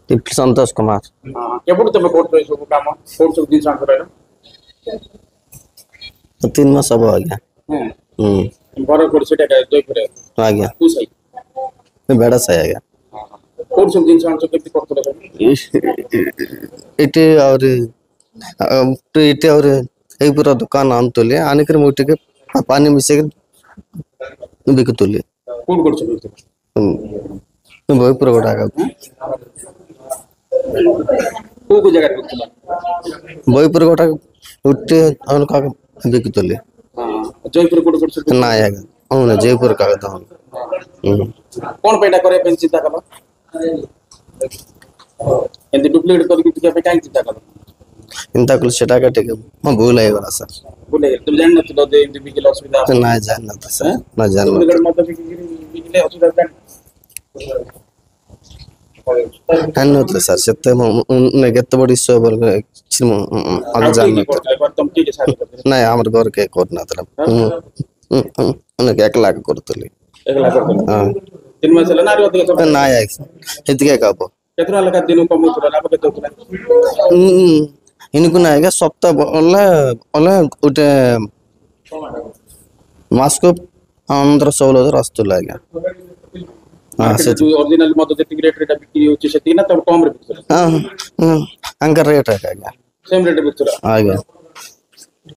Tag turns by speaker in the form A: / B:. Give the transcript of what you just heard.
A: ଟିପ୍ଲି ସନ୍ତୋଷ କୁମାର।
B: କେବେଠୁ ତମେ କରୁଛ ଏ ସବୁ କାମ କୋଉଠି ସବୁ ଜିନିଷ ଆଣିଛ କହିଲ?
A: 3 ମାସ ହବ ଆଜ୍ଞା।
B: ଘର କୋଉଠି ସେଟା ଜୟପୁରରେ
A: ଆଜ୍ଞା
B: କୋଉ ସାହି?
A: ବେଡ଼ା ସାହି ଆଜ୍ଞା।
B: କୋଉଠି ସବୁ ଜିନିଷ ଆଣିଛ କେମିତି କରୁଥିଲ ସବୁ?
A: ଏଠି ଆହୁରି ଏଠି ଆହୁରି ଏଇ ପୁରା ଦୋକାନ ଆଣୁଥିଲି ଆଣିକରି ମୁଁ ଟିକେ ପାନି ମିଶେଇକି ବିକୁଥିଲି।
B: କୋଉଠି କରୁଛ ବିକ୍ରି?
A: ବହିପୁର ଗୋଡ଼ା
B: କୋଉ କୋଉ ଜାଗାରେ ବିକୁଥିଲ?
A: ବହିପୁର ଗୋଟା ଉଠି ବିକୁଥିଲି।
B: ଜୟପୁର କୋଉଠି କରୁଛ?
A: ନାଇଁ ଆଜ୍ଞା ହଉନି ଜୟପୁର କାଗଜ ହଉନି।
B: କଣ ପାଇଁ ଏଟା କରିବା ପାଇଁ ଚିନ୍ତା କଲ? ଏମିତି ଡୁପ୍ଲିକେଟ କରିକି ବିକିବା ପାଇଁ କାହିଁକି ଚିନ୍ତା କଲ?
A: ଚିନ୍ତା କଲି ସେଟା ଟିକେ ଭୁଲ ହେଇଗଲା ସାର୍।
B: ତୁମେ ଜାଣିନଥିଲ ଯେ ଏମିତି ବିକିଲେ ଅସୁବିଧା ହବ?
A: ନାଇଁ ଜାଣିନଥିଲି ସାର୍। ନାଇଁ
B: ଡୁପ୍ଲିକେଟ
A: ଜାଣିନଥିଲି
B: ମଦ ବିକିଲେ ଅସୁବିଧା
A: ଜାଣିନଥିଲି ସାର୍ ସେତେ କେତେ ବଡ ଇସ୍ୟୁ ହବ କିଛି ମୁଁ ଜାଣିନଥିଲି। ନାଇଁ ଆମର ଘରେ କେହି କରୁନଥିଲା ଏକଲା କରୁଥିଲି।
B: 3 ମାସ ହେଲା ନା ଆହୁରି ଅଧିକ ସମୟ?
A: ନାଇଁ ଆଜ୍ଞା ଏତିକି ଏକା ହବ।
B: କେତେ ଟଙ୍କା ଲେଖା ଦିନକୁ କମଉଥିଲ? ଲାଭ କେତେ ହଉଥିଲା?
A: ଇନକୁ ନାଇଁ ଆଜ୍ଞା ସପ୍ତାହ ଗୋଟେ ମାସକୁ 15-16 ହଜାର ଆସୁଥିଲା ଆଜ୍ଞା।
B: ମାର୍କେଟରେ ଯୋଉ ଅରିଜିନାଲ ମଦ ଯେତିକି ରେଟରେ ବିକ୍ରି ହଉଛି ସେତିକି ନା ତମେ କମରେ ବିକୁଥିଲ?
A: ଆଙ୍କର ରେଟ୍ ଆଜ୍ଞା
B: ସେମ୍ ରେଟରେ ବିକୁଥିଲ?
A: ଆଜ୍ଞା।